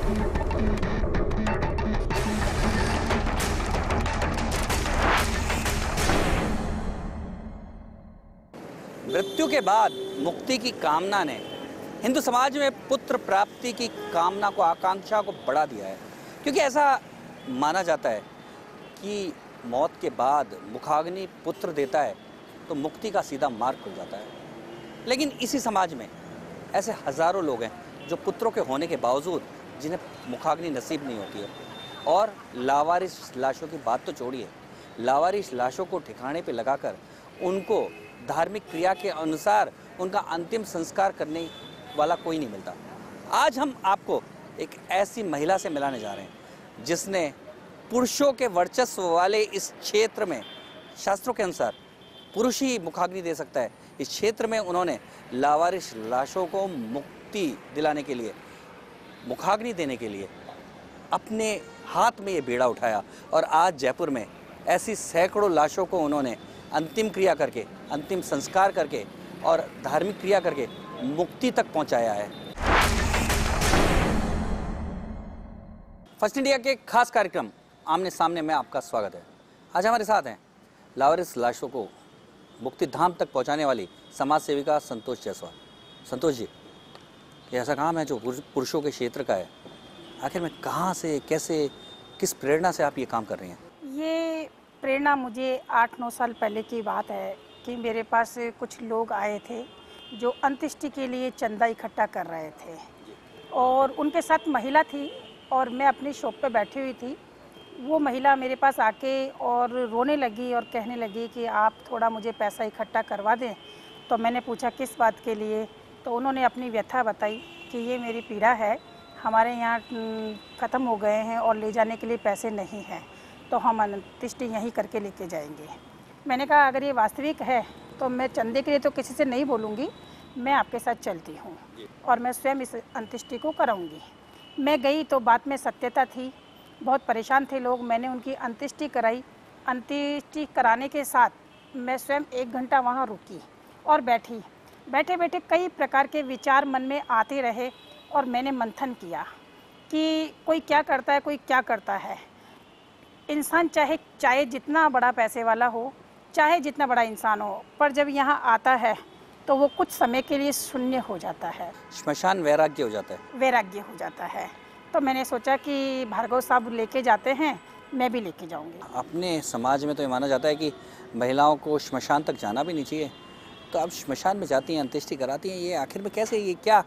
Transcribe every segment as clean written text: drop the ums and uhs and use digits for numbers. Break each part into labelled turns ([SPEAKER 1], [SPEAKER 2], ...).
[SPEAKER 1] मृत्यु के बाद मुक्ति की कामना ने हिंदू समाज में पुत्र प्राप्ति की कामना को, आकांक्षा को बढ़ा दिया है, क्योंकि ऐसा माना जाता है कि मौत के बाद मुखाग्नि पुत्र देता है तो मुक्ति का सीधा मार्ग खुल जाता है। लेकिन इसी समाज में ऐसे हजारों लोग हैं जो पुत्रों के होने के बावजूद जिन्हें मुखाग्नि नसीब नहीं होती है। और लावारिस लाशों की बात तो छोड़िए, लावारिस लाशों को ठिकाने पे लगाकर उनको धार्मिक क्रिया के अनुसार उनका अंतिम संस्कार करने वाला कोई नहीं मिलता। आज हम आपको एक ऐसी महिला से मिलाने जा रहे हैं जिसने पुरुषों के वर्चस्व वाले इस क्षेत्र में, शास्त्रों के अनुसार पुरुष ही मुखाग्नि दे सकता है, इस क्षेत्र में उन्होंने लावारिस लाशों को मुक्ति दिलाने के लिए, मुखाग्नि देने के लिए अपने हाथ में ये बीड़ा उठाया। और आज जयपुर में ऐसी सैकड़ों लाशों को उन्होंने अंतिम क्रिया करके, अंतिम संस्कार करके और धार्मिक क्रिया करके मुक्ति तक पहुंचाया है। फर्स्ट इंडिया के खास कार्यक्रम आमने सामने में आपका स्वागत है। आज हमारे साथ हैं लावारिस लाशों को मुक्ति धाम तक पहुंचाने वाली समाज सेविका संतोष जायसवाल। संतोष जी, ये ऐसा काम है जो पुरुषों के क्षेत्र का है, आखिर में कहाँ से, कैसे, किस प्रेरणा से आप ये काम कर रही हैं?
[SPEAKER 2] ये प्रेरणा मुझे 8-9 साल पहले की बात है कि मेरे पास कुछ लोग आए थे जो अंत्येष्टि के लिए चंदा इकट्ठा कर रहे थे और उनके साथ महिला थी और मैं अपनी शॉप पे बैठी हुई थी। वो महिला मेरे पास आके और रोने लगी और कहने लगी कि आप थोड़ा मुझे पैसा इकट्ठा करवा दें। तो मैंने पूछा किस बात के लिए, तो उन्होंने अपनी व्यथा बताई कि ये मेरी पीड़ा है, हमारे यहाँ ख़त्म हो गए हैं और ले जाने के लिए पैसे नहीं हैं, तो हम अंत्येष्टि यहीं करके लेके जाएंगे। मैंने कहा अगर ये वास्तविक है तो मैं चंदे के लिए तो किसी से नहीं बोलूँगी, मैं आपके साथ चलती हूँ और मैं स्वयं इस अंत्येष्टि को कराऊँगी। मैं गई तो बात में सत्यता थी, बहुत परेशान थे लोग। मैंने उनकी अंत्येष्टि कराई। अंत्येष्टि कराने के साथ मैं स्वयं 1 घंटा वहाँ रुकी और बैठी। बैठे बैठे कई प्रकार के विचार मन में आते रहे और मैंने मंथन किया कि कोई क्या करता है, कोई क्या करता है। इंसान चाहे जितना बड़ा पैसे वाला हो, चाहे जितना बड़ा इंसान हो, पर जब यहाँ आता है तो वो कुछ समय के लिए शून्य हो जाता है,
[SPEAKER 1] श्मशान वैराग्य हो जाता है।
[SPEAKER 2] वैराग्य हो जाता है। तो मैंने सोचा कि भार्गव साहब लेके जाते हैं, मैं भी लेके जाऊंगी। अपने
[SPEAKER 1] समाज में तो ये माना जाता है कि महिलाओं को श्मशान तक जाना भी नहीं चाहिए, तो आप श्मशान में जाती हैं, अंत्येष्टि कराती हैं, ये आखिर में कैसे, ये क्या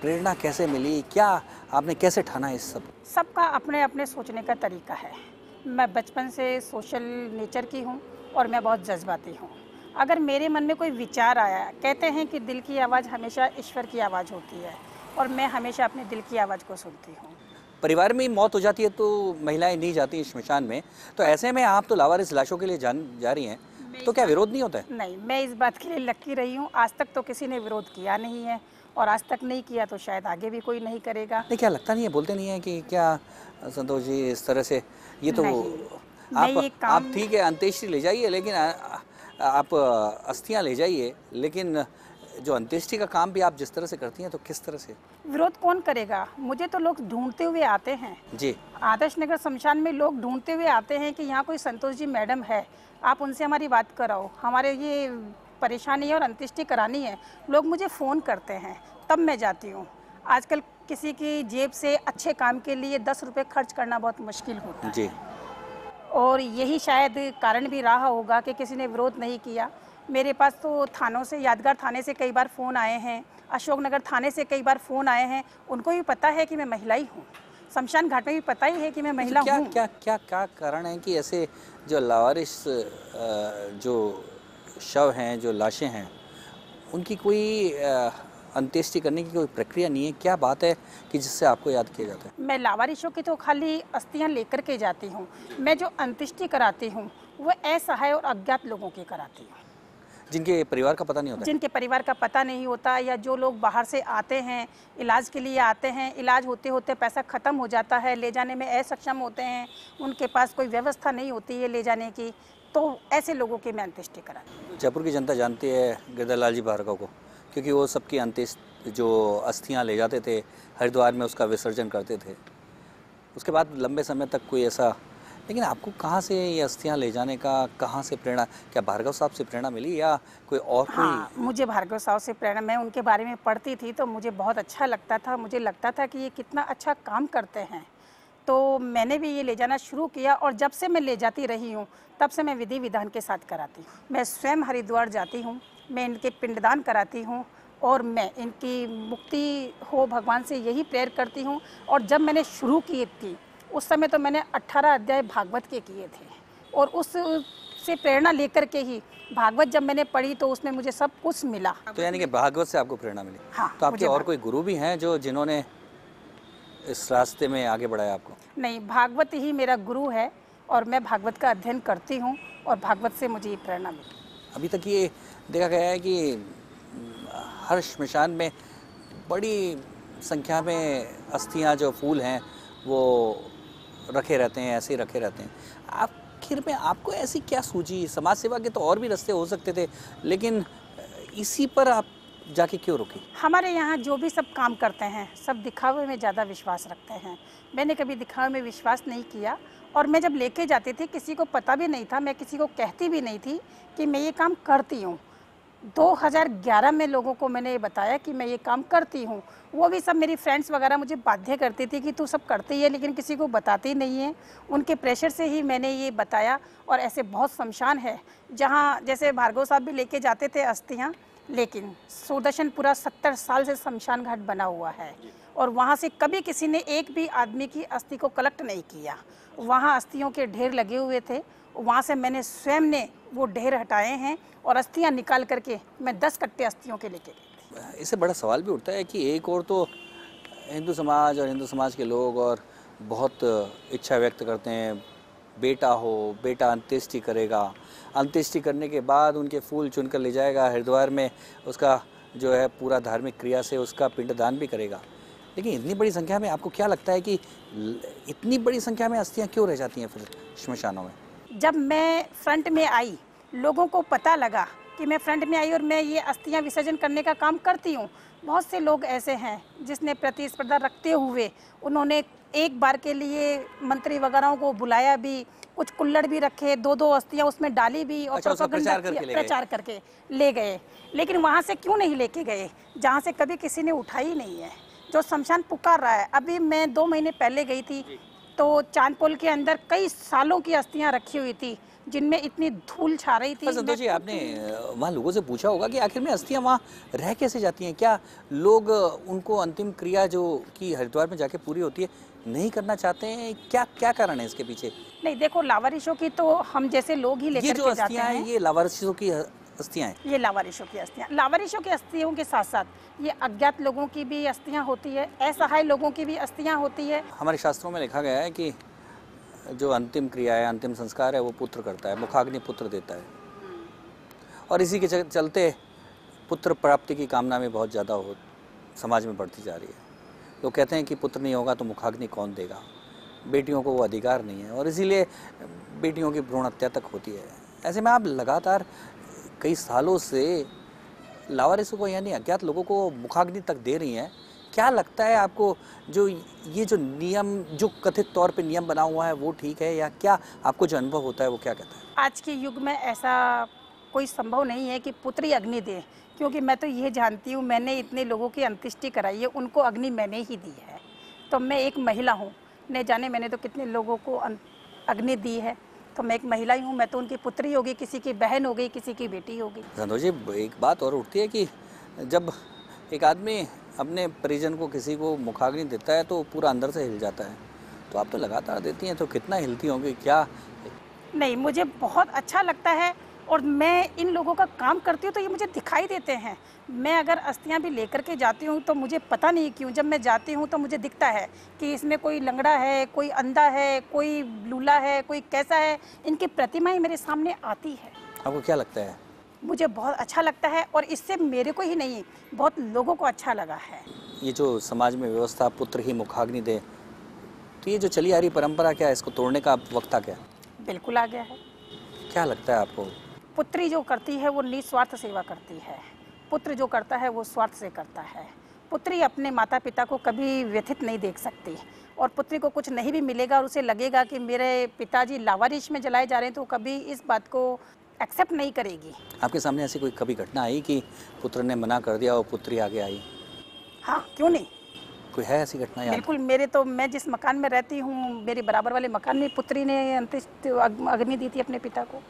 [SPEAKER 1] प्रेरणा कैसे मिली, क्या आपने कैसे ठाना इस सब?
[SPEAKER 2] सबका अपने अपने सोचने का तरीका है। मैं बचपन से सोशल नेचर की हूँ और मैं बहुत जज्बाती हूँ। अगर मेरे मन में कोई विचार आया, कहते हैं कि दिल की आवाज़ हमेशा ईश्वर की आवाज़ होती है और मैं हमेशा अपने दिल की आवाज़ को सुनती हूँ।
[SPEAKER 1] परिवार में मौत हो जाती है तो महिलाएं नहीं जाती श्मशान में, तो ऐसे में आप तो लावारिस लाशों के लिए जा रही हैं, तो क्या विरोध नहीं होता है?
[SPEAKER 2] नहीं, मैं इस बात के लिए लकी रही हूँ। आज तक तो किसी ने विरोध किया नहीं है और आज तक नहीं किया तो शायद आगे भी कोई नहीं करेगा।
[SPEAKER 1] नहीं, क्या लगता नहीं है, बोलते नहीं है कि क्या संतोष जी इस तरह से, ये तो आप ठीक है अंत्येष्टि ले जाइए, लेकिन आप अस्थियां ले जाइए, लेकिन जो अंत्येष्टि का काम भी आप जिस तरह से करती हैं तो किस तरह से?
[SPEAKER 2] विरोध कौन करेगा? मुझे तो लोग ढूंढते हुए आते हैं
[SPEAKER 1] जी।
[SPEAKER 2] आदर्श नगर शमशान में लोग ढूंढते हुए आते हैं कि यहाँ कोई संतोष जी मैडम है, आप उनसे हमारी बात कराओ, हमारे ये परेशानी है और अंत्येष्टि करानी है। लोग मुझे फ़ोन करते हैं, तब मैं जाती हूँ। आजकल किसी की जेब से अच्छे काम के लिए 10 रुपये खर्च करना बहुत मुश्किल होता है जी। और यही शायद कारण भी रहा होगा कि किसी ने विरोध नहीं किया। मेरे पास तो थानों से, यादगार थाने से कई बार फ़ोन आए हैं, अशोकनगर थाने से कई बार फ़ोन आए हैं। उनको भी पता है कि मैं महिला ही हूँ, शमशान घाट में भी पता ही है कि मैं महिला हूँ।
[SPEAKER 1] क्या कारण है कि ऐसे जो लावारिस जो शव हैं, जो लाशें हैं, उनकी कोई अंत्येष्टि करने की कोई प्रक्रिया नहीं है? क्या बात है कि जिससे आपको याद किया जाता है?
[SPEAKER 2] मैं लावारिसों की तो खाली अस्थियां लेकर के जाती हूँ। मैं जो अंत्येष्टि कराती हूँ वो असहाय और अज्ञात लोगों की कराती हूँ,
[SPEAKER 1] जिनके परिवार का पता नहीं होता।
[SPEAKER 2] जिनके परिवार का पता नहीं होता, या जो लोग बाहर से आते हैं, इलाज के लिए आते हैं, इलाज होते होते पैसा ख़त्म हो जाता है, ले जाने में असक्षम होते हैं, उनके पास कोई व्यवस्था नहीं होती है ले जाने की, तो ऐसे लोगों की मैं अंत्येष्टि कराती हूँ।
[SPEAKER 1] जयपुर की जनता जानती है गिरधर लाल जी भार्गव को, क्योंकि वो सबकी अंत्येष्टि जो अस्थियां ले जाते थे हरिद्वार में, उसका विसर्जन करते थे। उसके बाद लंबे समय तक कोई ऐसा, लेकिन आपको कहाँ से ये अस्थियां ले जाने का, कहाँ से प्रेरणा, क्या भार्गव साहब से प्रेरणा मिली या कोई और
[SPEAKER 2] हाँ,
[SPEAKER 1] कोई?
[SPEAKER 2] मुझे भार्गव साहब से प्रेरणा, मैं उनके बारे में पढ़ती थी तो मुझे बहुत अच्छा लगता था। मुझे लगता था कि ये कितना अच्छा काम करते हैं, तो मैंने भी ये ले जाना शुरू किया और जब से मैं ले जाती रही हूँ तब से मैं विधि विधान के साथ कराती हूँ। मैं स्वयं हरिद्वार जाती हूँ, मैं इनके पिंडदान कराती हूँ और मैं इनकी मुक्ति हो भगवान से यही प्रेयर करती हूँ। और जब मैंने शुरू की थी उस समय तो मैंने 18 अध्याय भागवत के किए थे और उस से प्रेरणा लेकर के ही भागवत जब मैंने पढ़ी तो उसमें मुझे सब कुछ मिला।
[SPEAKER 1] तो यानी कि भागवत से आपको प्रेरणा मिली।
[SPEAKER 2] हाँ,
[SPEAKER 1] तो आपके
[SPEAKER 2] मुझे
[SPEAKER 1] और कोई गुरु भी हैं जो जिन्होंने इस रास्ते में आगे बढ़ाया आपको?
[SPEAKER 2] नहीं, भागवत ही मेरा गुरु है और मैं भागवत का अध्ययन करती हूँ और भागवत से मुझे ये प्रेरणा मिली।
[SPEAKER 1] अभी तक ये देखा गया है कि हर श्मशान में बड़ी संख्या में अस्थियां, जो फूल हैं वो रखे रहते हैं, ऐसे ही रखे रहते हैं। आखिर में आपको ऐसी क्या सूझी? समाज सेवा के तो और भी रास्ते हो सकते थे, लेकिन इसी पर आप जाके क्यों रुकी?
[SPEAKER 2] हमारे यहाँ जो भी सब काम करते हैं सब दिखावे में ज़्यादा विश्वास रखते हैं। मैंने कभी दिखावे में विश्वास नहीं किया और मैं जब लेके जाती थी किसी को पता भी नहीं था, मैं किसी को कहती भी नहीं थी कि मैं ये काम करती हूँ। 2011 में लोगों को मैंने ये बताया कि मैं ये काम करती हूँ। वो भी सब मेरी फ्रेंड्स वगैरह मुझे बाध्य करती थी कि तू सब करती है लेकिन किसी को बताती नहीं है। उनके प्रेशर से ही मैंने ये बताया और ऐसे बहुत शमशान है जहाँ जैसे भार्गव साहब भी लेके जाते थे अस्थियाँ, लेकिन सुदर्शनपुरा 70 साल से शमशान घाट बना हुआ है और वहाँ से कभी किसी ने एक भी आदमी की अस्थि को कलेक्ट नहीं किया। वहाँ अस्थियों के ढेर लगे हुए थे, वहाँ से मैंने स्वयं ने वो ढेर हटाए हैं और अस्थियाँ निकाल करके मैं 10 कट्टे अस्थियों के लेके गई थी।
[SPEAKER 1] इससे बड़ा सवाल भी उठता है कि एक और तो हिंदू समाज और हिंदू समाज के लोग और बहुत इच्छा व्यक्त करते हैं, बेटा हो, बेटा अंत्येष्टि करेगा, अंत्येष्टि करने के बाद उनके फूल चुनकर ले जाएगा हरिद्वार में, उसका जो है पूरा धार्मिक क्रिया से उसका पिंडदान भी करेगा। लेकिन इतनी बड़ी संख्या में आपको क्या लगता है कि इतनी बड़ी संख्या में अस्थियां क्यों रह जाती हैं फिर श्मशानों में?
[SPEAKER 2] जब मैं फ्रंट में आई, लोगों को पता लगा कि मैं फ्रंट में आई और मैं ये अस्थियां विसर्जन करने का काम करती हूँ। बहुत से लोग ऐसे हैं जिसने प्रतिस्पर्धा रखते हुए उन्होंने एक बार के लिए मंत्री वगैरह को बुलाया भी, कुछ कुल्हड़ भी रखे, 2-2 अस्थियां उसमें डाली भी और
[SPEAKER 1] अच्छा,
[SPEAKER 2] प्रचार करके ले गए। लेकिन वहाँ से क्यों नहीं लेके गए जहाँ से कभी किसी ने उठाई नहीं है, जो शमशान पुकार रहा है। अभी मैं 2 महीने पहले गई थी तो चांदपोल के अंदर कई सालों की अस्थियां रखी हुई थी जिनमें इतनी धूल छा रही थी।
[SPEAKER 1] संतोष जी, आपने वहाँ लोगों से पूछा होगा कि आखिर में अस्थियां वहाँ रह कैसे जाती हैं? क्या लोग उनको अंतिम क्रिया जो कि हरिद्वार में जाके पूरी होती है नहीं करना चाहते हैं? क्या क्या कारण है इसके पीछे?
[SPEAKER 2] नहीं, देखो, लावारिशों की तो हम जैसे लोग ही लेकर के जाते हैं।
[SPEAKER 1] ये लावारिशों की अस्थियां हैं?
[SPEAKER 2] ये लावारिशों की अस्थियां, लावारिशों की अस्थियों के साथ साथ ये अज्ञात लोगों की भी अस्थियां होती है, असहाय लोगों की भी अस्थियां होती है।
[SPEAKER 1] हमारे शास्त्रों में लिखा गया है कि जो अंतिम क्रिया है, अंतिम संस्कार है, वो पुत्र करता है, मुखाग्नि पुत्र देता है। और इसी के चलते पुत्र प्राप्ति की कामना में बहुत ज़्यादा समाज में बढ़ती जा रही है। लोग कहते हैं कि पुत्र नहीं होगा तो मुखाग्नि कौन देगा, बेटियों को वो अधिकार नहीं है और इसीलिए बेटियों की भ्रूण हत्या तक होती है। ऐसे में आप लगातार कई सालों से लावारिसों को यानी अज्ञात लोगों को मुखाग्नि तक दे रही हैं। क्या लगता है आपको, जो ये जो नियम, जो कथित तौर पे नियम बना हुआ है, वो ठीक है या क्या आपको जो अनुभव होता है वो क्या कहता है?
[SPEAKER 2] आज के युग में ऐसा कोई संभव नहीं है कि पुत्री अग्नि दे, क्योंकि मैं तो ये जानती हूँ, मैंने इतने लोगों की अंत्येष्टि कराई है, उनको अग्नि मैंने ही दी है। तो मैं एक महिला हूँ, न जाने मैंने तो कितने लोगों को अग्नि दी है, तो मैं एक महिला ही हूँ। मैं तो उनकी पुत्री होगी, किसी की बहन हो गई, किसी की बेटी होगी।
[SPEAKER 1] संतोष जी, एक बात और उठती है कि जब एक आदमी अपने परिजन को, किसी को मुखाग्नि देता है तो पूरा अंदर से हिल जाता है। तो आप तो लगातार देती हैं, तो कितना हिलती होंगी? क्या
[SPEAKER 2] नहीं, मुझे बहुत अच्छा लगता है और मैं इन लोगों का काम करती हूँ तो ये मुझे दिखाई देते हैं। मैं अगर अस्थियाँ भी लेकर के जाती हूँ तो मुझे पता नहीं क्यों, जब मैं जाती हूँ तो मुझे दिखता है कि इसमें कोई लंगड़ा है, कोई अंधा है, कोई लूला है, कोई कैसा है। इनकी प्रतिमा ही मेरे सामने आती है।
[SPEAKER 1] आपको क्या लगता है?
[SPEAKER 2] मुझे बहुत अच्छा लगता है और इससे मेरे को ही नहीं, बहुत लोगों को अच्छा लगा है।
[SPEAKER 1] ये जो समाज में व्यवस्था पुत्र ही मुखाग्नि दे, तो ये जो चली आ रही परंपरा, क्या इसको तोड़ने का वक्त आ गया?
[SPEAKER 2] बिल्कुल आ गया है।
[SPEAKER 1] क्या लगता है आपको?
[SPEAKER 2] पुत्री जो करती है वो निस्वार्थ सेवा करती है। पुत्र जो करता है वो स्वार्थ से करता है। पुत्री अपने माता पिता को कभी व्यथित नहीं देख सकती, और पुत्री को कुछ नहीं भी मिलेगा और उसे लगेगा कि मेरे पिताजी लावारिश में जलाए जा रहे हैं, तो कभी इस बात को एक्सेप्ट नहीं करेगी।
[SPEAKER 1] आपके सामने ऐसी कोई कभी घटना आई कि पुत्र ने मना कर दिया और पुत्री आगे आई?
[SPEAKER 2] हाँ, क्यों नहीं,
[SPEAKER 1] कोई है ऐसी घटना याद?
[SPEAKER 2] बिल्कुल। मैं जिस मकान में रहती हूँ, मेरे बराबर वाले मकान में पुत्री ने अंतिष्ट अग्नि दी थी अपने पिता को।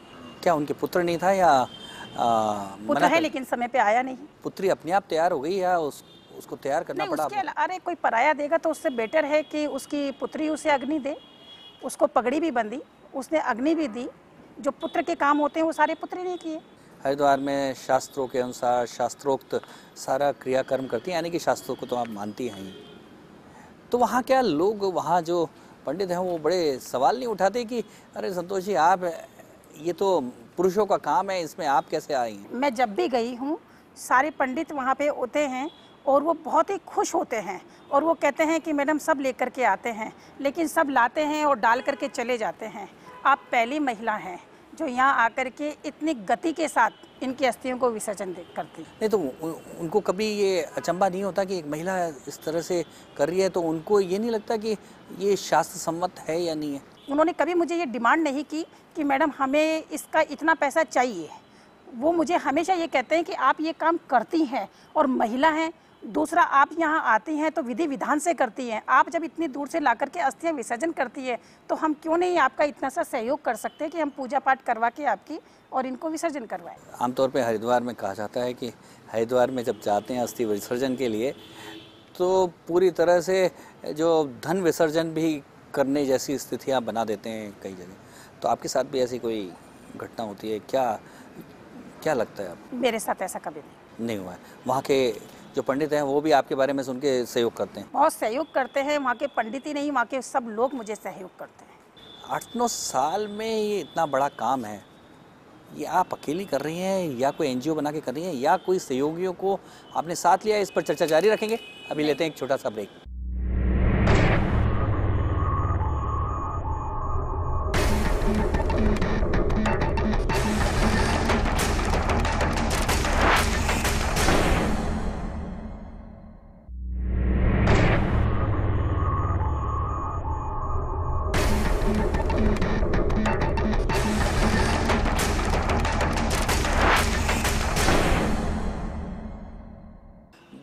[SPEAKER 1] क्या उनके पुत्र नहीं था या
[SPEAKER 2] पुत्र है लेकिन समय पे आया नहीं।
[SPEAKER 1] पुत्री अपने आप तैयार हो गई या उसको तैयार करना
[SPEAKER 2] नहीं,
[SPEAKER 1] पड़ा?
[SPEAKER 2] अरे कोई पराया देगा तो उससे बेटर है कि उसकी पुत्री उसे अग्नि दे। उसको पगड़ी भी बंधी, उसने अग्नि भी दी। जो पुत्र के काम होते हैं वो सारे पुत्री ने किए।
[SPEAKER 1] हरिद्वार में शास्त्रों के अनुसार शास्त्रोक्त सारा क्रियाकर्म करती हैं, यानी कि शास्त्रों को तो आप मानती हैं ही। तो वहाँ क्या लोग, वहाँ जो पंडित हैं वो बड़े सवाल नहीं उठाते कि अरे संतोष जी, आप ये तो पुरुषों का काम है, इसमें आप कैसे आई हैं?
[SPEAKER 2] मैं जब भी गई हूँ, सारे पंडित वहाँ पे होते हैं और वो बहुत ही खुश होते हैं, और वो कहते हैं कि मैडम सब लेकर के आते हैं, लेकिन सब लाते हैं और डाल करके चले जाते हैं। आप पहली महिला हैं जो यहाँ आकर के इतनी गति के साथ इनकी अस्थियों को विसर्जन करती।
[SPEAKER 1] नहीं तो उनको कभी ये अचंभा नहीं होता कि एक महिला इस तरह से कर रही है, तो उनको ये नहीं लगता कि ये शास्त्र सम्मत है या नहीं है?
[SPEAKER 2] उन्होंने कभी मुझे ये डिमांड नहीं की कि मैडम हमें इसका इतना पैसा चाहिए। वो मुझे हमेशा ये कहते हैं कि आप ये काम करती हैं और महिला हैं, दूसरा आप यहाँ आती हैं तो विधि विधान से करती हैं। आप जब इतनी दूर से ला करके अस्थियाँ विसर्जन करती है तो हम क्यों नहीं आपका इतना सा सहयोग कर सकते हैं कि हम पूजा पाठ करवा के आपकी और इनको विसर्जन करवाएं।
[SPEAKER 1] आमतौर पे हरिद्वार में कहा जाता है कि हरिद्वार में जब जाते हैं अस्थि विसर्जन के लिए तो पूरी तरह से जो धन विसर्जन भी करने जैसी स्थितियाँ बना देते हैं कई जगह। तो आपके साथ भी ऐसी कोई घटना होती है क्या? क्या लगता है आपको?
[SPEAKER 2] मेरे साथ ऐसा कभी
[SPEAKER 1] नहीं हुआ है। वहाँ के जो पंडित हैं वो भी आपके बारे में सुन के सहयोग करते हैं?
[SPEAKER 2] बहुत सहयोग करते हैं। वहाँ के पंडित ही नहीं, वहाँ के सब लोग मुझे सहयोग करते हैं।
[SPEAKER 1] 8-9 साल में ये इतना बड़ा काम है, ये आप अकेली कर रही हैं या कोई एनजीओ बना के कर रही हैं या कोई सहयोगियों को आपने साथ लिया? इस पर चर्चा जारी रखेंगे। अभी लेते हैं एक छोटा सा ब्रेक।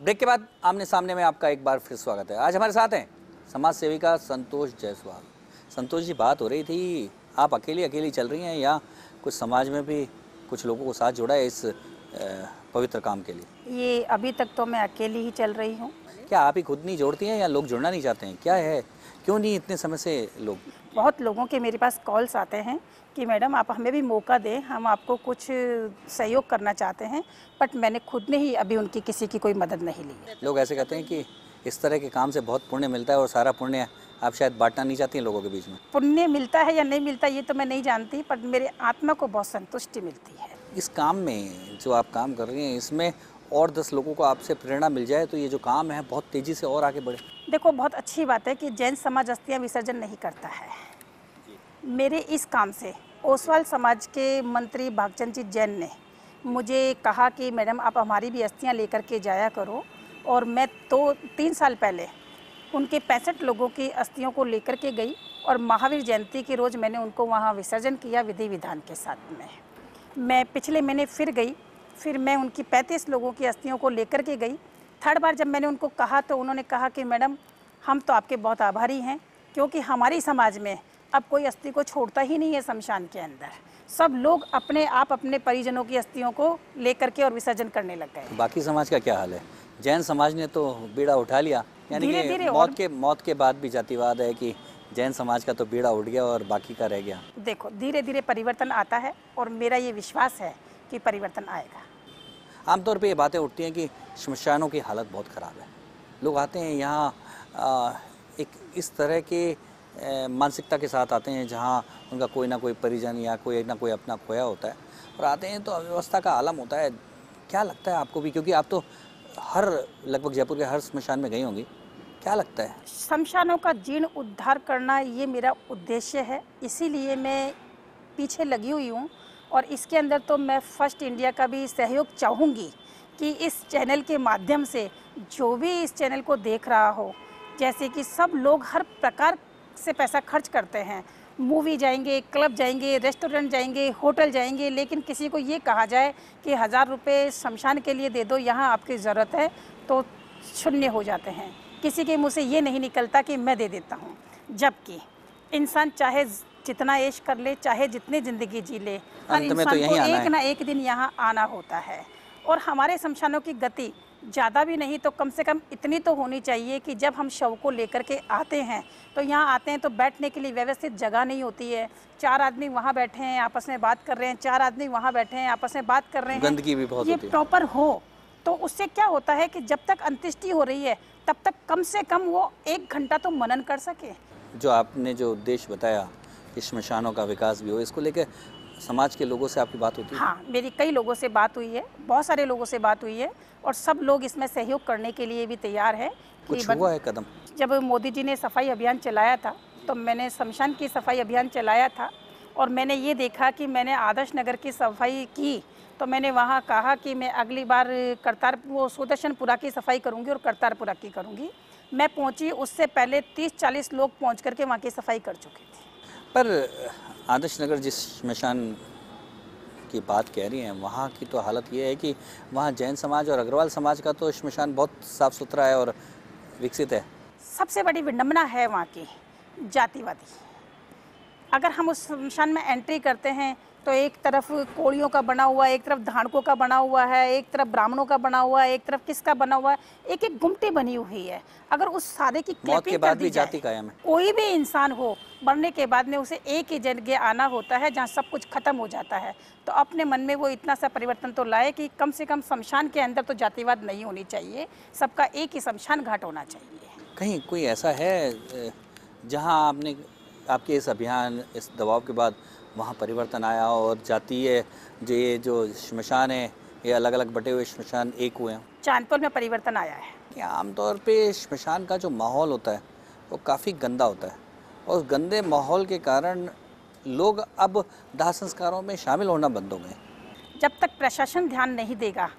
[SPEAKER 1] ब्रेक के बाद आमने सामने में आपका एक बार फिर स्वागत है। आज हमारे साथ हैं समाज सेविका संतोष जायसवाल। संतोष जी, बात हो रही थी आप अकेली चल रही हैं या कुछ समाज में भी कुछ लोगों को साथ जोड़ा है इस पवित्र काम के लिए?
[SPEAKER 2] ये अभी तक तो मैं अकेली ही चल रही हूँ।
[SPEAKER 1] क्या आप ही खुद नहीं जोड़ती हैं या लोग जुड़ना नहीं चाहते हैं? क्या है, क्यों नहीं इतने समय से लोग?
[SPEAKER 2] बहुत लोगों के मेरे पास कॉल्स आते हैं कि मैडम आप हमें भी मौका दें, हम आपको कुछ सहयोग करना चाहते हैं, बट मैंने खुद ने ही अभी उनकी किसी की कोई मदद नहीं ली।
[SPEAKER 1] लोग ऐसे कहते हैं कि इस तरह के काम से बहुत पुण्य मिलता है और सारा पुण्य आप शायद बांटना नहीं चाहती हैं लोगों के बीच में।
[SPEAKER 2] पुण्य मिलता है या नहीं मिलता ये तो मैं नहीं जानती, पर मेरे आत्मा को बहुत संतुष्टि मिलती है।
[SPEAKER 1] इस काम में जो आप काम कर रही हैं, इसमें और 10 लोगों को आपसे प्रेरणा मिल जाए तो ये जो काम है बहुत तेज़ी से और आगे बढ़े।
[SPEAKER 2] देखो, बहुत अच्छी बात है कि जैन समाज अस्थियाँ विसर्जन नहीं करता है। मेरे इस काम से ओसवाल समाज के मंत्री भागचंद जी जैन ने मुझे कहा कि मैडम आप हमारी भी अस्थियाँ लेकर के जाया करो, और मैं तो 3 साल पहले उनके 65 लोगों की अस्थियों को लेकर के गई और महावीर जयंती के रोज़ मैंने उनको वहाँ विसर्जन किया विधि विधान के साथ में। मैं पिछले महीने फिर गई, फिर मैं उनकी 35 लोगों की अस्थियों को लेकर के गई। 3rd बार जब मैंने उनको कहा तो उन्होंने कहा कि मैडम हम तो आपके बहुत आभारी हैं, क्योंकि हमारी समाज में अब कोई अस्थि को छोड़ता ही नहीं है शमशान के अंदर। सब लोग अपने आप अपने परिजनों की अस्थियों को लेकर के और विसर्जन करने लग गए।
[SPEAKER 1] बाकी समाज का क्या हाल है? जैन समाज ने तो बीड़ा उठा लिया, यानी कि मौत के बाद भी जातिवाद है कि जैन समाज का तो बीड़ा उठ गया और बाकी का रह गया।
[SPEAKER 2] देखो, धीरे धीरे परिवर्तन आता है और मेरा ये विश्वास है कि परिवर्तन आएगा।
[SPEAKER 1] आमतौर पे ये बातें उठती हैं कि श्मशानों की हालत बहुत ख़राब है। लोग आते हैं यहाँ एक इस तरह के मानसिकता के साथ आते हैं जहाँ उनका कोई ना कोई परिजन या कोई ना कोई अपना खोया होता है, और आते हैं तो अव्यवस्था का आलम होता है। क्या लगता है आपको भी, क्योंकि आप तो लगभग जयपुर के हर श्मशान में गई होंगी, क्या लगता है?
[SPEAKER 2] शमशानों का जीर्ण उद्धार करना ये मेरा उद्देश्य है, इसीलिए मैं पीछे लगी हुई हूँ। और इसके अंदर तो मैं फर्स्ट इंडिया का भी सहयोग चाहूँगी कि इस चैनल के माध्यम से जो भी इस चैनल को देख रहा हो, जैसे कि सब लोग हर प्रकार से पैसा खर्च करते हैं, मूवी जाएंगे, क्लब जाएंगे, रेस्टोरेंट जाएंगे, होटल जाएंगे, लेकिन किसी को ये कहा जाए कि 1000 रुपये शमशान के लिए दे दो, यहाँ आपकी ज़रूरत है, तो शून्य हो जाते हैं। किसी के मुँह से ये नहीं निकलता कि मैं दे देता हूँ। जबकि इंसान चाहे जितना ऐश कर ले, चाहे जितनी ज़िंदगी जी ले, हर इंसान को एक ना एक दिन यहाँ आना होता है। और हमारे शमशानों की गति ज़्यादा भी नहीं तो कम से कम इतनी तो होनी चाहिए कि जब हम शव को लेकर के आते हैं तो यहाँ आते हैं तो बैठने के लिए व्यवस्थित जगह नहीं होती है। 4 आदमी वहाँ बैठे हैं, आपस में बात कर रहे हैं, 4 आदमी वहाँ बैठे हैं, आपस में बात कर रहे हैं,
[SPEAKER 1] गंदगी भी बहुत
[SPEAKER 2] ये
[SPEAKER 1] होती है।
[SPEAKER 2] प्रॉपर हो तो उससे क्या होता है कि जब तक अंत्येष्टि हो रही है तब तक कम से कम वो 1 घंटा तो मनन कर सके।
[SPEAKER 1] जो आपने जो उद्देश्य बताया कि श्मशानों का विकास भी हो, इसको लेकर समाज के लोगों से आपकी बात होती है?
[SPEAKER 2] हाँ, मेरी कई लोगों से बात हुई है, बहुत सारे लोगों से बात हुई है और सब लोग इसमें सहयोग करने के लिए भी तैयार है।
[SPEAKER 1] कुछ हुआ है कदम?
[SPEAKER 2] जब मोदी जी ने सफाई अभियान चलाया था तो मैंने शमशान की सफाई अभियान चलाया था और मैंने ये देखा कि मैंने आदर्श नगर की सफाई की तो मैंने वहाँ कहा कि मैं अगली बार सुदर्शनपुरा की सफाई करूँगी और करतारपुरा की करूँगी। मैं पहुँची, उससे पहले 30-40 लोग पहुँच करके वहाँ की सफाई कर चुके थे।
[SPEAKER 1] पर आदर्श नगर जिस श्मशान की बात कह रही हैं, वहाँ की तो हालत ये है कि वहाँ जैन समाज और अग्रवाल समाज का तो श्मशान बहुत साफ़ सुथरा है और विकसित है।
[SPEAKER 2] सबसे बड़ी विडंबना है वहाँ की जातिवादी। अगर हम उस शमशान में एंट्री करते हैं तो एक तरफ कोड़ियों का बना हुआ है, एक तरफ धानकों का बना हुआ है, एक तरफ ब्राह्मणों का बना हुआ है, एक तरफ किसका बना हुआ है, एक एक गुमटी बनी हुई है। अगर उस सारे की
[SPEAKER 1] मौत के बाद भी जाति कायम है।
[SPEAKER 2] कोई भी इंसान हो, मरने के बाद में उसे एक ही जगह आना होता है जहाँ सब कुछ खत्म हो जाता है। तो अपने मन में वो इतना सा परिवर्तन तो लाए कि कम से कम शमशान के अंदर तो जातिवाद नहीं होनी चाहिए, सबका एक ही शमशान घाट होना चाहिए।
[SPEAKER 1] कहीं कोई ऐसा है जहाँ आपके इस अभियान, इस दबाव के बाद वहाँ परिवर्तन आया और जातीय जो श्मशान है, ये अलग अलग बटे हुए श्मशान एक हुए हैं?
[SPEAKER 2] चांदपुर में परिवर्तन आया है
[SPEAKER 1] कि आमतौर पे श्मशान का जो माहौल होता है वो काफ़ी गंदा होता है और उस गंदे माहौल के कारण लोग अब दाह संस्कारों में शामिल होना बंद हो गए।
[SPEAKER 2] जब तक प्रशासन ध्यान नहीं देगा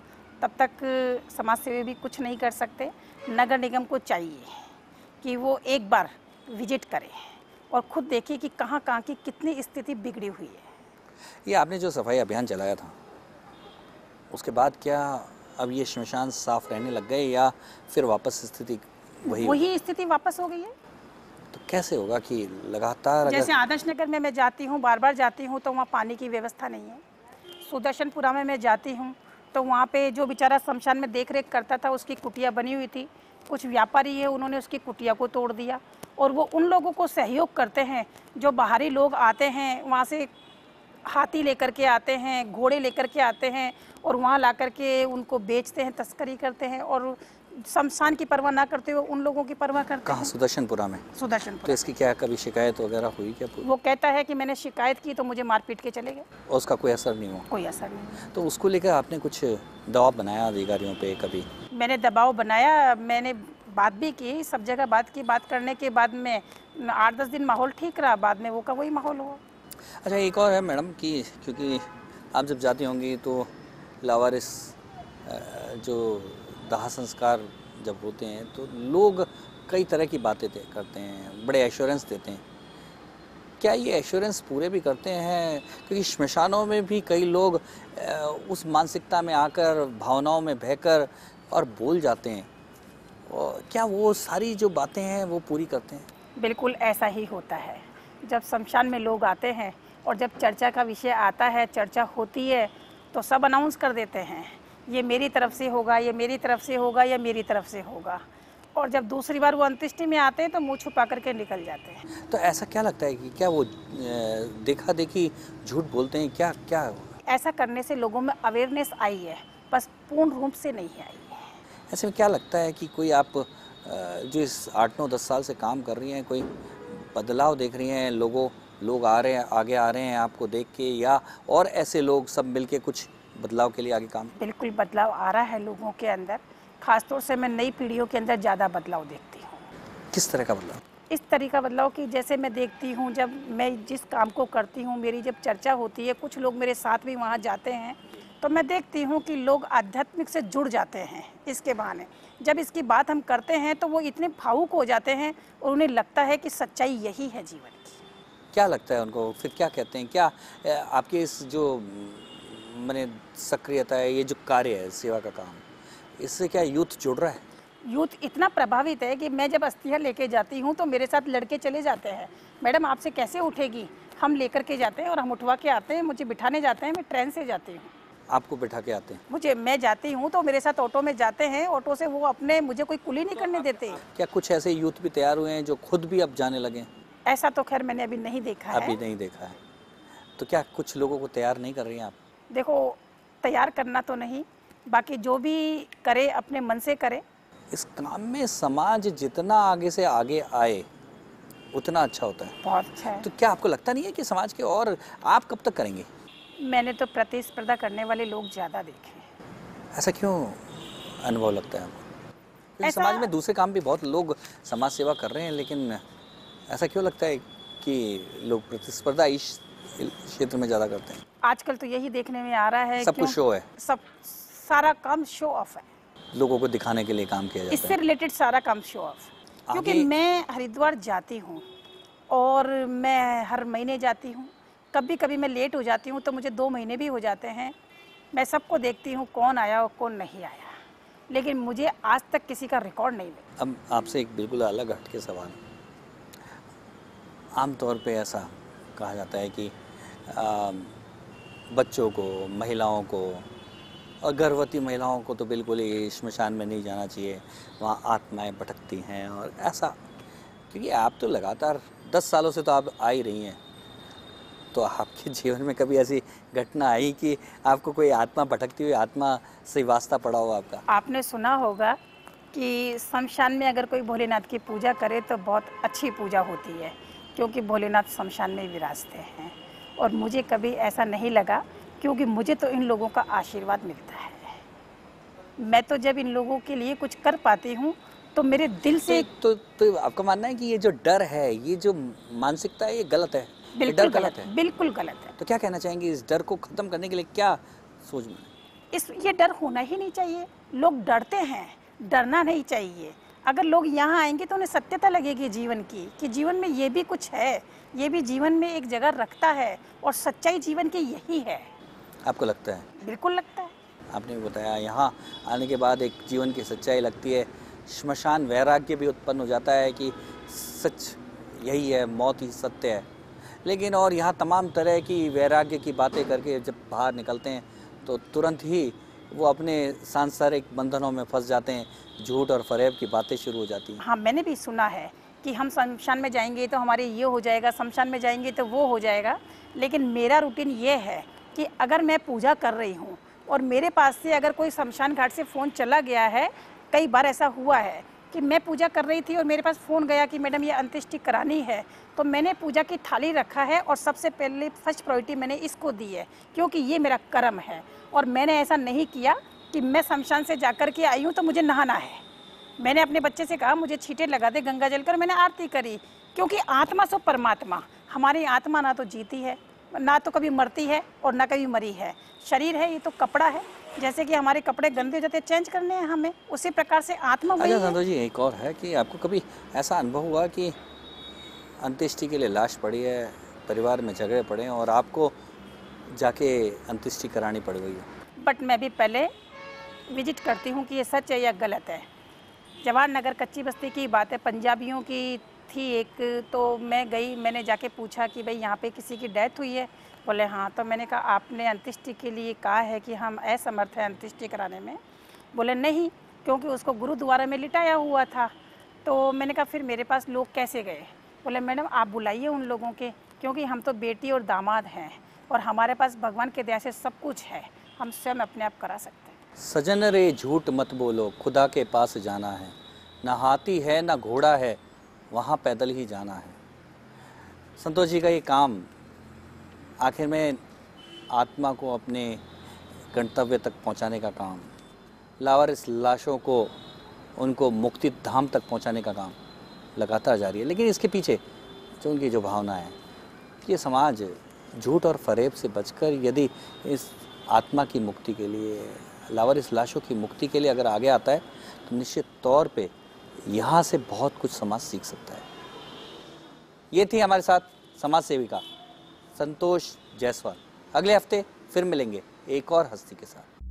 [SPEAKER 2] तब तक समाज सेवी भी कुछ नहीं कर सकते। नगर निगम को चाहिए कि वो एक बार विजिट करे और खुद देखिए कि कहाँ कहाँ की कितनी स्थिति बिगड़ी हुई है।
[SPEAKER 1] ये आपने जो सफाई अभियान चलाया था उसके बाद क्या अब ये श्मशान साफ रहने लग गए या फिर वापस स्थिति वही
[SPEAKER 2] स्थिति वापस हो गई है?
[SPEAKER 1] तो कैसे होगा कि लगातार
[SPEAKER 2] जैसे आदर्श नगर में मैं जाती हूँ, बार बार जाती हूँ तो वहाँ पानी की व्यवस्था नहीं है। सुदर्शनपुरा में मैं जाती हूँ तो वहाँ पे जो बेचारा शमशान में देख रेख करता था उसकी कुटिया बनी हुई थी, कुछ व्यापारी है उन्होंने उसकी कुटिया को तोड़ दिया और वो उन लोगों को सहयोग करते हैं जो बाहरी लोग आते हैं, वहाँ से हाथी लेकर के आते हैं, घोड़े लेकर के आते हैं और वहाँ ला कर के उनको बेचते हैं, तस्करी करते हैं और शमशान की परवाह ना करते हुए उन लोगों की परवाह करते हैं।
[SPEAKER 1] कहाँ? सुदर्शनपुरा में?
[SPEAKER 2] सुदर्शनपुरा।
[SPEAKER 1] तो इसकी क्या कभी शिकायत वगैरह हुई क्या?
[SPEAKER 2] वो कहता है कि मैंने शिकायत की तो मुझे मार पीट के चले गए
[SPEAKER 1] और उसका कोई असर नहीं हुआ?
[SPEAKER 2] कोई असर नहीं।
[SPEAKER 1] तो उसको लेकर आपने कुछ दबाव बनाया अधिकारियों पे कभी?
[SPEAKER 2] मैंने दबाव बनाया, मैंने बात भी की, सब जगह बात की। बात करने के बाद में 8-10 दिन माहौल ठीक रहा, बाद में वो का वही माहौल हुआ।
[SPEAKER 1] अच्छा, एक और है मैडम कि क्योंकि आप जब जाती होंगी तो लावारिस जो दाह संस्कार जब होते हैं तो लोग कई तरह की बातें करते हैं, बड़े एश्योरेंस देते हैं। क्या ये एश्योरेंस पूरे भी करते हैं? क्योंकि श्मशानों में भी कई लोग उस मानसिकता में आकर, भावनाओं में बहकर और बोल जाते हैं, और क्या वो सारी जो बातें हैं वो पूरी करते हैं?
[SPEAKER 2] बिल्कुल ऐसा ही होता है। जब शमशान में लोग आते हैं और जब चर्चा का विषय आता है, चर्चा होती है तो सब अनाउंस कर देते हैं, ये मेरी तरफ से होगा, ये मेरी तरफ से होगा, या मेरी तरफ से होगा। और जब दूसरी बार वो अंत्येष्टि में आते हैं तो मुंह छुपा करके निकल जाते हैं।
[SPEAKER 1] तो ऐसा क्या लगता है कि क्या वो देखा देखी झूठ बोलते हैं? क्या
[SPEAKER 2] ऐसा करने से लोगों में अवेयरनेस आई है, बस पूर्ण रूप से नहीं आई है।
[SPEAKER 1] ऐसे में क्या लगता है कि कोई आप जो इस 8-9-10 साल से काम कर रही हैं, कोई बदलाव देख रही हैं? लोग आ रहे हैं, आगे आ रहे हैं आपको देख के, या और ऐसे लोग सब मिलके कुछ बदलाव के लिए आगे काम?
[SPEAKER 2] बिल्कुल बदलाव आ रहा है लोगों के अंदर, खासतौर से मैं नई पीढ़ियों के अंदर ज़्यादा बदलाव देखती हूँ।
[SPEAKER 1] किस तरह का बदलाव?
[SPEAKER 2] इस तरह का बदलाव कि जैसे मैं देखती हूँ, जब मैं जिस काम को करती हूँ, मेरी जब चर्चा होती है, कुछ लोग मेरे साथ भी वहाँ जाते हैं तो मैं देखती हूँ कि लोग आध्यात्मिक से जुड़ जाते हैं इसके बहाने। जब इसकी बात हम करते हैं तो वो इतने भावुक हो जाते हैं और उन्हें लगता है कि सच्चाई यही है जीवन की।
[SPEAKER 1] क्या लगता है उनको, फिर क्या कहते हैं? क्या आपके इस जो माने सक्रियता है, ये जो कार्य है सेवा का काम, इससे क्या यूथ जुड़ रहा है?
[SPEAKER 2] यूथ इतना प्रभावित है कि मैं जब अस्थियाँ लेके जाती हूँ तो मेरे साथ लड़के चले जाते हैं, मैडम आपसे कैसे उठेगी, हम लेकर के जाते हैं और हम उठवा के आते हैं, मुझे बिठाने जाते हैं, मैं ट्रेन से जाती हूँ।
[SPEAKER 1] आपको बिठा के आते हैं?
[SPEAKER 2] मैं जाती हूँ तो मेरे साथ ऑटो में जाते हैं, ऑटो से वो अपने मुझे कोई कुली नहीं करने देते।
[SPEAKER 1] क्या कुछ ऐसे यूथ भी तैयार हुए हैं जो खुद भी अब जाने लगे?
[SPEAKER 2] ऐसा तो खैर मैंने अभी नहीं देखा है।
[SPEAKER 1] अभी नहीं देखा है। तो क्या कुछ लोगों को तैयार नहीं कर रही हैं आप?
[SPEAKER 2] देखो, तैयार करना तो नहीं, बाकी जो भी करे अपने मन से करे।
[SPEAKER 1] इस काम में समाज जितना आगे से आगे आए उतना अच्छा होता है।
[SPEAKER 2] बहुत अच्छा है।
[SPEAKER 1] तो क्या आपको लगता नहीं है कि समाज के, और आप कब तक करेंगे?
[SPEAKER 2] मैंने तो प्रतिस्पर्धा करने वाले लोग ज़्यादा देखे हैं।
[SPEAKER 1] ऐसा क्यों अनुभव लगता है आपको? क्योंकि
[SPEAKER 2] ऐसा-
[SPEAKER 1] समाज में दूसरे काम भी बहुत लोग समाज सेवा कर रहे हैं, लेकिन ऐसा क्यों लगता है कि लोग प्रतिस्पर्धा इस क्षेत्र में ज़्यादा करते हैं?
[SPEAKER 2] आजकल तो यही देखने में आ रहा है,
[SPEAKER 1] सब कुछ शो है,
[SPEAKER 2] सब सारा काम शो ऑफ है,
[SPEAKER 1] लोगों को दिखाने के लिए काम किया जाता
[SPEAKER 2] इससे
[SPEAKER 1] है।
[SPEAKER 2] रिलेटेड सारा काम शो ऑफ। क्योंकि
[SPEAKER 1] आगे-
[SPEAKER 2] मैं हरिद्वार जाती हूँ और मैं हर महीने जाती हूँ, कभी कभी मैं लेट हो जाती हूँ तो मुझे 2 महीने भी हो जाते हैं। मैं सबको देखती हूँ कौन आया और कौन नहीं आया, लेकिन मुझे आज तक किसी का रिकॉर्ड नहीं मिला।
[SPEAKER 1] अब आपसे एक बिल्कुल अलग हटके सवाल। आमतौर पे ऐसा कहा जाता है कि बच्चों को, महिलाओं को और गर्भवती महिलाओं को तो बिल्कुल ही श्मशान में नहीं जाना चाहिए, वहाँ आत्माएं भटकती हैं और ऐसा। क्योंकि आप तो लगातार 10 सालों से तो आप आ ही रही हैं, तो आपके जीवन में कभी ऐसी घटना आई कि आपको कोई आत्मा भटकती हुई आत्मा से वास्ता पड़ा हो आपका?
[SPEAKER 2] आपने सुना होगा कि शमशान में अगर कोई भोलेनाथ की पूजा करे तो बहुत अच्छी पूजा होती है, क्योंकि भोलेनाथ शमशान में विराजते हैं। और मुझे कभी ऐसा नहीं लगा, क्योंकि मुझे तो इन लोगों का आशीर्वाद मिलता है। मैं तो जब इन लोगों के लिए कुछ कर पाती हूँ तो मेरे दिल से
[SPEAKER 1] तो आपका मानना है कि ये जो डर है, ये जो मानसिकता है, ये गलत है? ये
[SPEAKER 2] बिल्कुल
[SPEAKER 1] डर
[SPEAKER 2] गलत है, बिल्कुल गलत है।
[SPEAKER 1] तो क्या कहना चाहेंगे इस डर को खत्म करने के लिए? क्या सोच में?
[SPEAKER 2] ये डर होना ही नहीं चाहिए। लोग डरते हैं, डरना नहीं चाहिए। अगर लोग यहाँ आएंगे तो उन्हें सत्यता लगेगी जीवन की, कि जीवन में ये भी कुछ है, ये भी जीवन में एक जगह रखता है और सच्चाई जीवन की यही है।
[SPEAKER 1] आपको लगता है?
[SPEAKER 2] बिल्कुल लगता है।
[SPEAKER 1] आपने भी बताया यहाँ आने के बाद एक जीवन की सच्चाई लगती है, श्मशान वैराग्य भी उत्पन्न हो जाता है कि सच यही है, मौत ही सत्य है। लेकिन और यहाँ तमाम तरह की वैराग्य की बातें करके जब बाहर निकलते हैं तो तुरंत ही वो अपने सांसारिक बंधनों में फंस जाते हैं, झूठ और फरेब की बातें शुरू हो जाती हैं।
[SPEAKER 2] हाँ, मैंने भी सुना है कि हम शमशान में जाएंगे तो हमारे ये हो जाएगा, शमशान में जाएंगे तो वो हो जाएगा। लेकिन मेरा रूटीन ये है कि अगर मैं पूजा कर रही हूँ और मेरे पास से अगर कोई शमशान घाट से फ़ोन चला गया है, कई बार ऐसा हुआ है कि मैं पूजा कर रही थी और मेरे पास फ़ोन गया कि मैडम ये अंत्येष्टि करानी है, तो मैंने पूजा की थाली रखा है और सबसे पहले फर्स्ट प्रायोरिटी मैंने इसको दी है, क्योंकि ये मेरा कर्म है। और मैंने ऐसा नहीं किया कि मैं शमशान से जाकर के आई हूँ तो मुझे नहाना है। मैंने अपने बच्चे से कहा मुझे छींटे लगा दे गंगा जल कर, मैंने आरती करी, क्योंकि आत्मा सो परमात्मा। हमारी आत्मा ना तो जीती है, ना तो कभी मरती है और ना कभी मरी है। शरीर है ये तो कपड़ा है, जैसे कि हमारे कपड़े गंदे हो जाते हैं, चेंज करने हैं हमें, उसी प्रकार से आत्मा वही
[SPEAKER 1] अच्छा
[SPEAKER 2] है।
[SPEAKER 1] संतोष जी, एक और है कि आपको कभी ऐसा अनुभव हुआ कि अंत्येष्टि के लिए लाश पड़ी है, परिवार में झगड़े पड़े हैं और आपको जाके अंत्येष्टि करानी पड़ गई हो?
[SPEAKER 2] बट मैं भी पहले विजिट करती हूँ कि ये सच है या गलत है। जवाहर नगर कच्ची बस्ती की बात है, पंजाबियों की थी एक, तो मैं गई, मैंने जाके पूछा कि भाई यहाँ पे किसी की डेथ हुई है? बोले हाँ। तो मैंने कहा आपने अंत्येष्टि के लिए कहा है कि हम असमर्थ हैं अंत्येष्टि कराने में? बोले नहीं, क्योंकि उसको गुरुद्वारा में लिटाया हुआ था। तो मैंने कहा फिर मेरे पास लोग कैसे गए? बोले मैडम आप बुलाइए उन लोगों के, क्योंकि हम तो बेटी और दामाद हैं और हमारे पास भगवान के दया से सब कुछ है, हम स्वयं अपने आप करा सकते हैं।
[SPEAKER 1] सजन रे झूठ मत बोलो, खुदा के पास जाना है, ना हाथी है ना घोड़ा है, वहाँ पैदल ही जाना है। संतोष जी का ये काम आखिर में आत्मा को अपने गंतव्य तक पहुँचाने का काम, लावारिस लाशों को उनको मुक्ति धाम तक पहुँचाने का काम लगातार जारी है। लेकिन इसके पीछे जो उनकी जो भावना है, ये समाज झूठ और फरेब से बचकर यदि इस आत्मा की मुक्ति के लिए, लावारिस लाशों की मुक्ति के लिए अगर आगे आता है तो निश्चित तौर पे यहाँ से बहुत कुछ समाज सीख सकता है। ये थी हमारे साथ समाज सेविका संतोष जायसवाल। अगले हफ्ते फिर मिलेंगे एक और हस्ती के साथ।